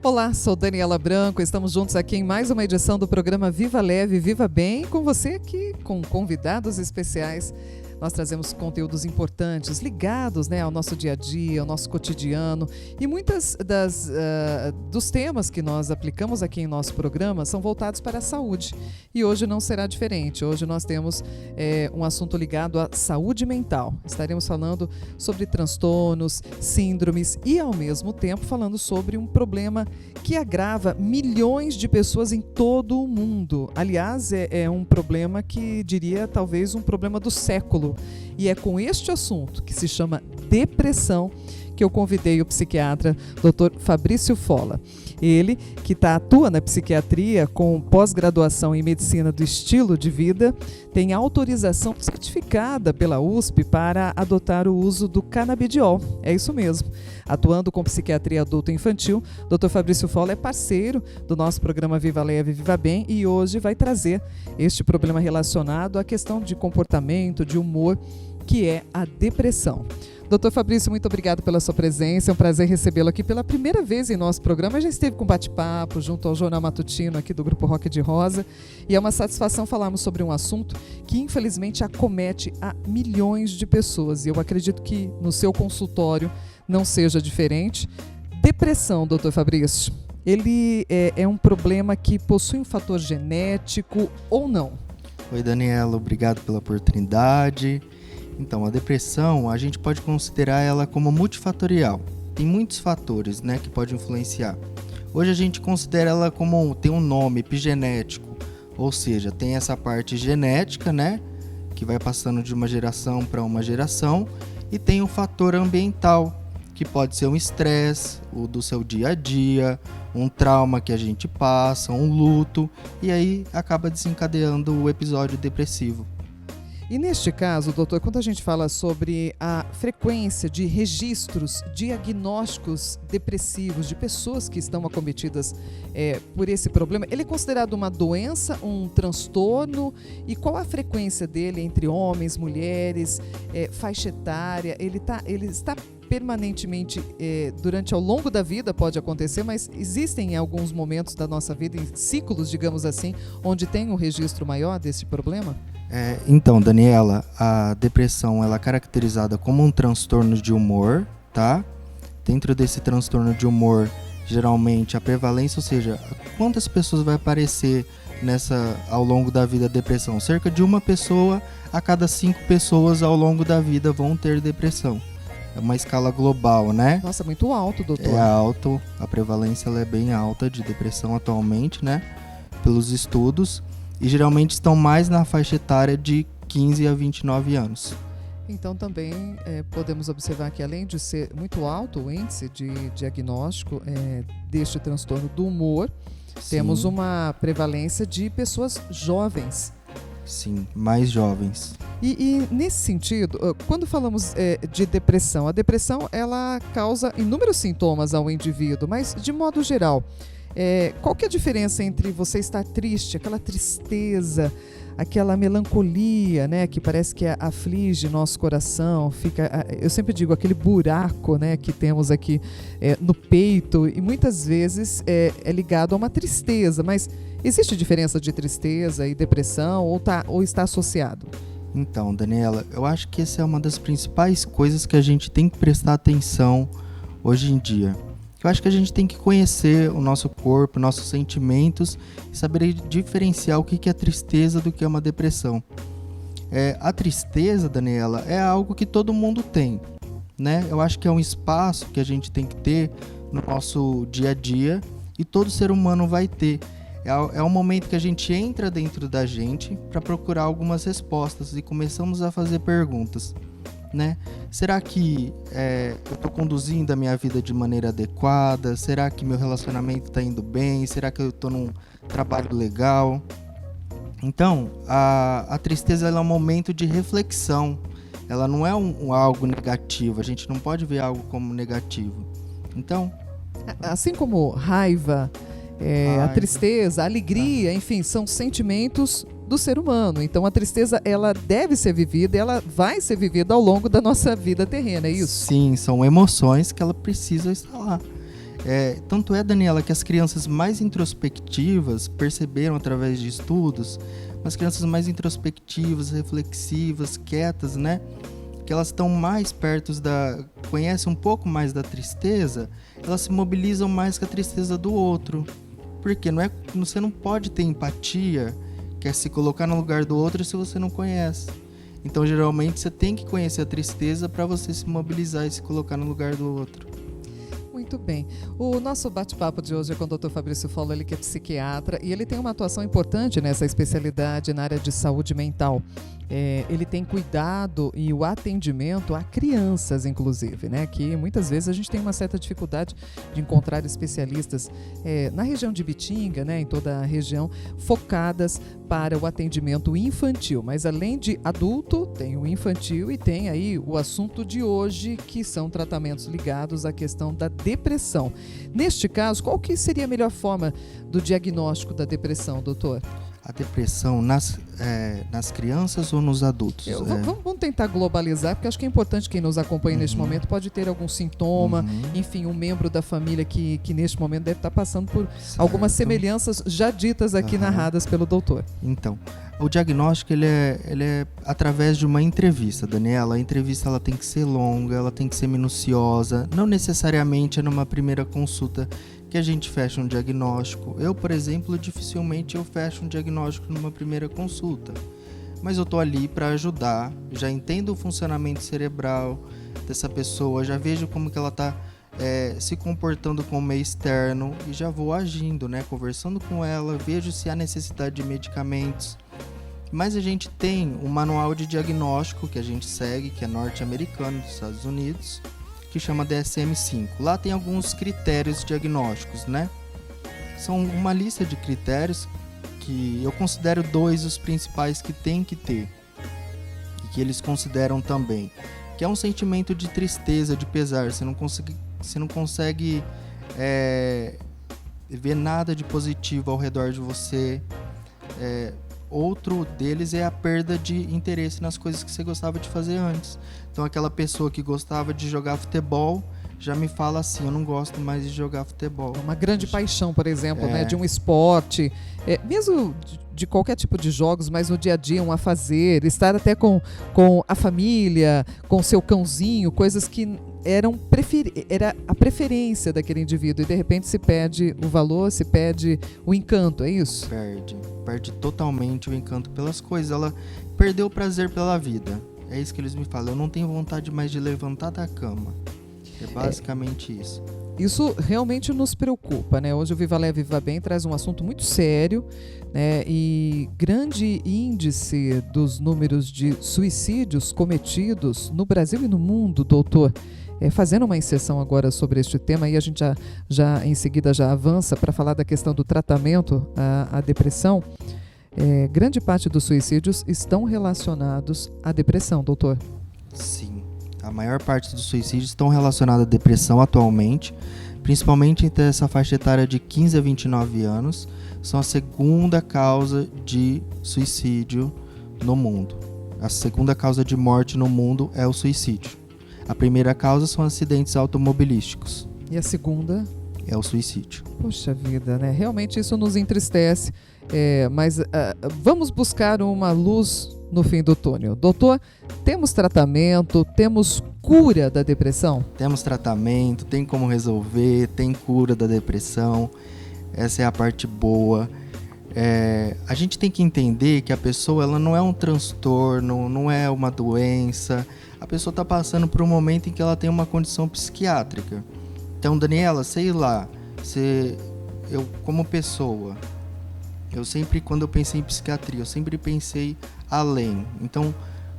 Olá, sou Daniela Branco, estamos juntos aqui em mais uma edição do programa Viva Leve, Viva Bem, com você aqui, com convidados especiais. Nós trazemos conteúdos importantes, ligados, ao nosso dia a dia, ao nosso cotidiano, e muitas dos temas que nós aplicamos aqui em nosso programa são voltados para a saúde. E hoje não será diferente. Hoje nós temos um assunto ligado à saúde mental. Estaremos falando sobre transtornos, síndromes e, ao mesmo tempo, falando sobre um problema que agrava milhões de pessoas em todo o mundo. Aliás, é um problema que diria talvez um problema do século. E é com este assunto, que se chama depressão, que eu convidei o psiquiatra Dr. Fabrício Folla. Ele, que atua na psiquiatria com pós-graduação em medicina do estilo de vida, tem autorização certificada pela USP para adotar o uso do canabidiol. É isso mesmo. Atuando com psiquiatria adulto e infantil, Dr. Fabrício Folla é parceiro do nosso programa Viva Leve, Viva Bem, e hoje vai trazer este problema relacionado à questão de comportamento, de humor, que é a depressão. Doutor Fabrício, muito obrigado pela sua presença, é um prazer recebê-lo aqui pela primeira vez em nosso programa. Já esteve com bate-papo junto ao Jornal Matutino aqui do Grupo Rock de Rosa, e é uma satisfação falarmos sobre um assunto que infelizmente acomete a milhões de pessoas, e eu acredito que no seu consultório não seja diferente. Depressão, doutor Fabrício, ele é um problema que possui um fator genético ou não? Oi, Daniela, obrigado pela oportunidade. Então, a depressão, a gente pode considerar ela como multifatorial. Tem muitos fatores, que podem influenciar. Hoje a gente considera ela como, tem um nome, epigenético, ou seja, tem essa parte genética, que vai passando de uma geração para uma geração, e tem o fator ambiental, que pode ser um estresse, o do seu dia a dia, um trauma que a gente passa, um luto, e aí acaba desencadeando o episódio depressivo. E neste caso, doutor, quando a gente fala sobre a frequência de registros diagnósticos depressivos de pessoas que estão acometidas por esse problema, ele é considerado uma doença, um transtorno? E qual a frequência dele entre homens, mulheres, faixa etária? Ele está permanentemente, ao longo da vida pode acontecer, mas existem em alguns momentos da nossa vida, em ciclos, digamos assim, onde tem um registro maior desse problema? Então, Daniela, a depressão ela é caracterizada como um transtorno de humor, tá? Dentro desse transtorno de humor, geralmente a prevalência, ou seja, quantas pessoas vai aparecer ao longo da vida a depressão? Cerca de uma pessoa a cada 5 pessoas ao longo da vida vão ter depressão. É uma escala global, Nossa, muito alto, doutor. É alto, a prevalência ela é bem alta de depressão atualmente, pelos estudos. E geralmente estão mais na faixa etária de 15 a 29 anos. Então também podemos observar que, além de ser muito alto o índice de diagnóstico deste transtorno do humor, Sim. Temos uma prevalência de pessoas jovens. Sim, mais jovens. E nesse sentido, quando falamos de depressão, a depressão ela causa inúmeros sintomas ao indivíduo, mas de modo geral, qual que é a diferença entre você estar triste, aquela tristeza, aquela melancolia, que parece que aflige nosso coração, eu sempre digo, aquele buraco, que temos aqui no peito, e muitas vezes é ligado a uma tristeza, mas existe diferença de tristeza e depressão ou está associado? Então, Daniela, eu acho que essa é uma das principais coisas que a gente tem que prestar atenção hoje em dia. Eu acho que a gente tem que conhecer o nosso corpo, nossos sentimentos e saber diferenciar o que é tristeza do que é uma depressão. A tristeza, Daniela, é algo que todo mundo tem, Eu acho que é um espaço que a gente tem que ter no nosso dia a dia e todo ser humano vai ter. É um momento que a gente entra dentro da gente para procurar algumas respostas e começamos a fazer perguntas. Será que eu estou conduzindo a minha vida de maneira adequada? Será que meu relacionamento está indo bem? Será que eu estou num trabalho legal? Então, a tristeza ela é um momento de reflexão. Ela não é algo negativo. A gente não pode ver algo como negativo. Então, assim como raiva, a tristeza, a alegria, enfim, são sentimentos do ser humano. Então a tristeza ela deve ser vivida, ela vai ser vivida ao longo da nossa vida terrena, é isso? Sim, são emoções que ela precisa estar lá. Tanto é, Daniela, que as crianças mais introspectivas perceberam através de estudos, as crianças mais introspectivas, reflexivas, quietas, né? Que elas estão mais perto conhecem um pouco mais da tristeza, elas se mobilizam mais com a tristeza do outro. Porque você não pode ter empatia, que é se colocar no lugar do outro se você não conhece. Então, geralmente, você tem que conhecer a tristeza para você se mobilizar e se colocar no lugar do outro. Muito bem. O nosso bate-papo de hoje é com o Dr. Fabrício Folo, ele que é psiquiatra, e ele tem uma atuação importante nessa especialidade na área de saúde mental. Ele tem cuidado e o atendimento a crianças, inclusive, né? Que muitas vezes a gente tem uma certa dificuldade de encontrar especialistas na região de Bitinga, né? Em toda a região, focadas para o atendimento infantil. Mas além de adulto, tem o infantil e tem aí o assunto de hoje, que são tratamentos ligados à questão da depressão. Neste caso, qual que seria a melhor forma do diagnóstico da depressão, doutor? A depressão nas crianças ou nos adultos? Vamos tentar globalizar, porque acho que é importante quem nos acompanha neste momento pode ter algum sintoma, enfim, um membro da família que neste momento deve estar passando por algumas semelhanças já ditas aqui narradas pelo doutor. Então, o diagnóstico ele é através de uma entrevista, Daniela. A entrevista ela tem que ser longa, ela tem que ser minuciosa, não necessariamente é numa primeira consulta que a gente fecha um diagnóstico. Eu, por exemplo, dificilmente eu fecho um diagnóstico numa primeira consulta. Mas eu tô ali para ajudar, já entendo o funcionamento cerebral dessa pessoa, já vejo como que ela tá se comportando com o meio externo e já vou agindo, né? Conversando com ela, vejo se há necessidade de medicamentos. Mas a gente tem um manual de diagnóstico que a gente segue, que é norte-americano, dos Estados Unidos, que chama DSM-5. Lá tem alguns critérios diagnósticos, né? São uma lista de critérios que eu considero 2 os principais que tem que ter e que eles consideram também, que é um sentimento de tristeza, de pesar. Você não consegue ver nada de positivo ao redor de você. Outro deles é a perda de interesse nas coisas que você gostava de fazer antes. Então, aquela pessoa que gostava de jogar futebol já me fala assim: eu não gosto mais de jogar futebol. Uma grande paixão, por exemplo, né, de um esporte, mesmo de qualquer tipo de jogos, mas no dia a dia, um afazer, estar até com a família, com seu cãozinho, coisas que era a preferência daquele indivíduo, e de repente se perde o valor, se perde o encanto, é isso? Perde totalmente o encanto pelas coisas, ela perdeu o prazer pela vida. É isso que eles me falam: eu não tenho vontade mais de levantar da cama. É basicamente isso. Isso realmente nos preocupa, né? Hoje o Viva Leve, Viva Bem traz um assunto muito sério, né? E grande índice dos números de suicídios cometidos no Brasil e no mundo, doutor. Fazendo uma inserção agora sobre este tema, e a gente já em seguida já avança para falar da questão do tratamento à depressão. Grande parte dos suicídios estão relacionados à depressão, doutor. Sim, a maior parte dos suicídios estão relacionados à depressão atualmente, principalmente entre essa faixa etária de 15 a 29 anos, são a segunda causa de suicídio no mundo. A segunda causa de morte no mundo é o suicídio. A primeira causa são acidentes automobilísticos. E a segunda? É o suicídio. Poxa vida, né? Realmente isso nos entristece, mas vamos buscar uma luz no fim do túnel. Doutor, temos tratamento, temos cura da depressão? Temos tratamento, tem como resolver, tem cura da depressão. Essa é a parte boa. A gente tem que entender que a pessoa ela não é um transtorno, não é uma doença. A pessoa está passando por um momento em que ela tem uma condição psiquiátrica. Então, Daniela, sei lá, eu como pessoa, quando eu pensei em psiquiatria, eu sempre pensei além. Então,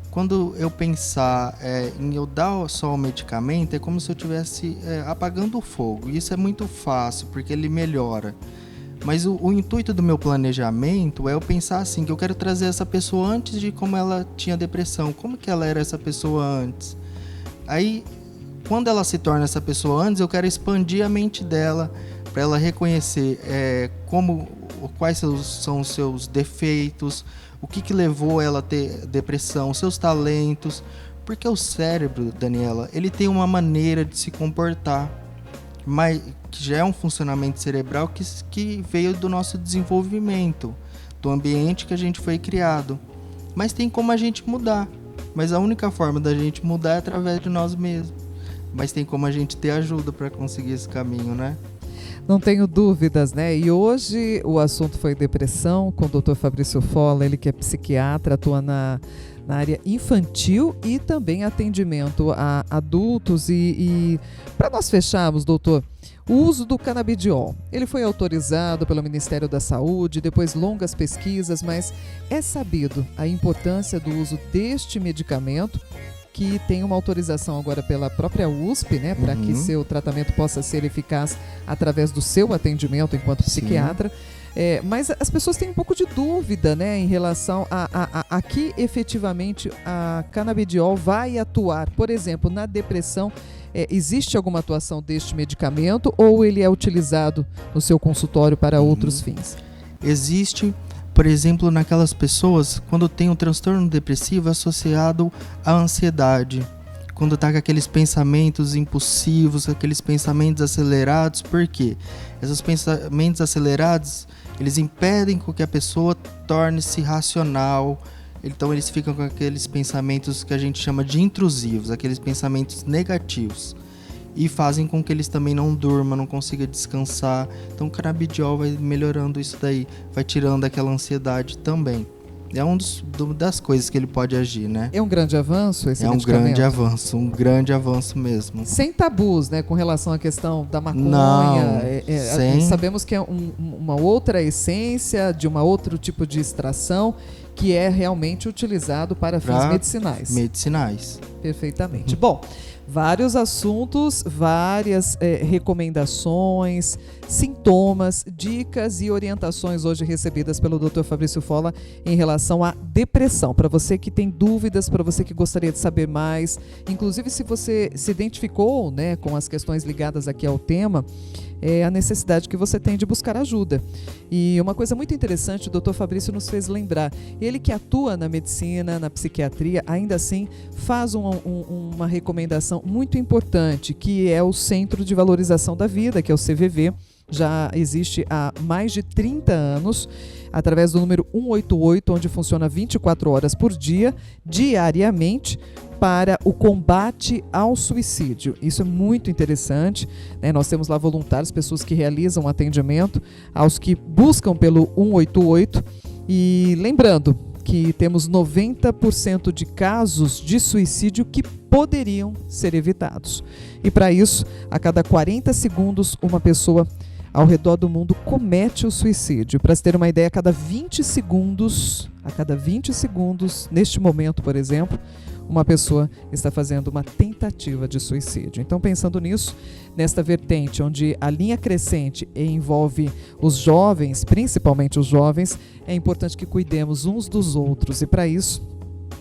quando eu pensar em eu dar só o medicamento, é como se eu estivesse apagando o fogo. E isso é muito fácil, porque ele melhora. Mas o intuito do meu planejamento é eu pensar assim, que eu quero trazer essa pessoa antes de como ela tinha depressão. Como que ela era essa pessoa antes? Aí, quando ela se torna essa pessoa antes, eu quero expandir a mente dela para ela reconhecer quais são os seus defeitos, o que levou ela a ter depressão, seus talentos. Porque o cérebro, Daniela, ele tem uma maneira de se comportar. Mas que já é um funcionamento cerebral que veio do nosso desenvolvimento, do ambiente que a gente foi criado. Mas tem como a gente mudar. Mas a única forma da gente mudar é através de nós mesmos. Mas tem como a gente ter ajuda para conseguir esse caminho, né? Não tenho dúvidas, né? E hoje o assunto foi depressão com o Dr. Fabrício Folla, ele que é psiquiatra, atua na área infantil e também atendimento a adultos. E para nós fecharmos, doutor, o uso do canabidiol, ele foi autorizado pelo Ministério da Saúde, depois longas pesquisas, mas é sabido a importância do uso deste medicamento, que tem uma autorização agora pela própria USP, né, para que seu tratamento possa ser eficaz através do seu atendimento enquanto psiquiatra. Mas as pessoas têm um pouco de dúvida, né, em relação a que efetivamente a canabidiol vai atuar. Por exemplo, na depressão, existe alguma atuação deste medicamento ou ele é utilizado no seu consultório para outros fins? Existe, por exemplo, naquelas pessoas quando tem um transtorno depressivo associado à ansiedade, quando está com aqueles pensamentos impulsivos, aqueles pensamentos acelerados. Por quê? Esses pensamentos acelerados, eles impedem que a pessoa torne-se racional. Então eles ficam com aqueles pensamentos que a gente chama de intrusivos, aqueles pensamentos negativos, e fazem com que eles também não durmam, não consigam descansar. Então o canabidiol vai melhorando isso daí, vai tirando aquela ansiedade também. É das coisas que ele pode agir, né? É um grande avanço esse medicamento? Um grande avanço mesmo. Sem tabus, né, com relação à questão da maconha. Não, sabemos que é uma outra essência, de um outro tipo de extração, que é realmente utilizado para fins medicinais. Perfeitamente. Bom, vários assuntos, várias recomendações, sintomas, dicas e orientações hoje recebidas pelo Dr. Fabrício Folla em relação à depressão. Para você que tem dúvidas, para você que gostaria de saber mais, inclusive se você se identificou, né, com as questões ligadas aqui ao tema, a necessidade que você tem de buscar ajuda. E uma coisa muito interessante, o Dr. Fabrício nos fez lembrar, ele que atua na medicina, na psiquiatria, ainda assim faz uma recomendação muito importante, que é o Centro de Valorização da Vida, que é o CVV. Já existe há mais de 30 anos, através do número 188, onde funciona 24 horas por dia, diariamente, para o combate ao suicídio. Isso é muito interessante, né? Nós temos lá voluntários, pessoas que realizam atendimento aos que buscam pelo 188. E lembrando que temos 90% de casos de suicídio que poderiam ser evitados. E para isso, a cada 40 segundos, uma pessoa ao redor do mundo comete o suicídio. Para se ter uma ideia, a cada 20 segundos, neste momento, por exemplo, uma pessoa está fazendo uma tentativa de suicídio. Então, pensando nisso, nesta vertente onde a linha crescente envolve os jovens, principalmente os jovens, é importante que cuidemos uns dos outros. E para isso,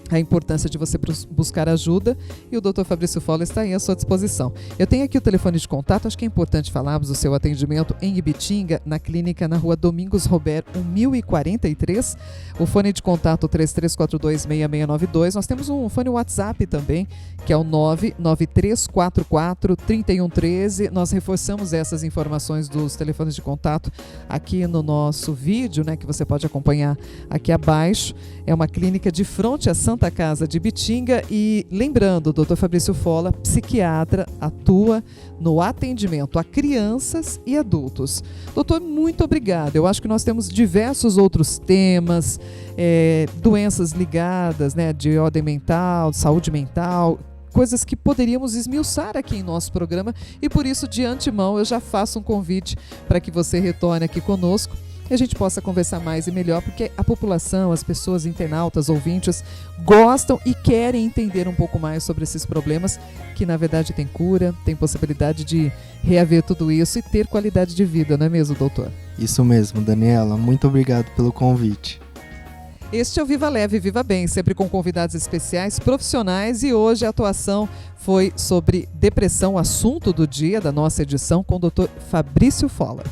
a importância de você buscar ajuda, e o Dr. Fabrício Folla está aí à sua disposição. Eu tenho aqui o telefone de contato, acho que é importante falarmos do seu atendimento em Ibitinga, na clínica na rua Domingos Robert, 1043. O fone de contato 33426692. Nós temos um fone WhatsApp também, que é o 993443113. Nós reforçamos essas informações dos telefones de contato aqui no nosso vídeo, né, que você pode acompanhar aqui abaixo. É uma clínica de frente à Santa Casa de Ibitinga. E lembrando, o Dr. Fabrício Folla, psiquiatra, atua no atendimento a crianças e adultos. Doutor, muito obrigada. Eu acho que nós temos diversos outros temas, doenças ligadas, né, de ordem mental, de saúde mental, coisas que poderíamos esmiuçar aqui em nosso programa, e por isso, de antemão, eu já faço um convite para que você retorne aqui conosco e a gente possa conversar mais e melhor, porque a população, as pessoas, internautas, ouvintes, gostam e querem entender um pouco mais sobre esses problemas que, na verdade, tem cura, tem possibilidade de reaver tudo isso e ter qualidade de vida, não é mesmo, doutor? Isso mesmo, Daniela. Muito obrigado pelo convite. Este é o Viva Leve, Viva Bem, sempre com convidados especiais, profissionais, e hoje a atuação foi sobre depressão, assunto do dia da nossa edição, com o Dr. Fabrício Folla.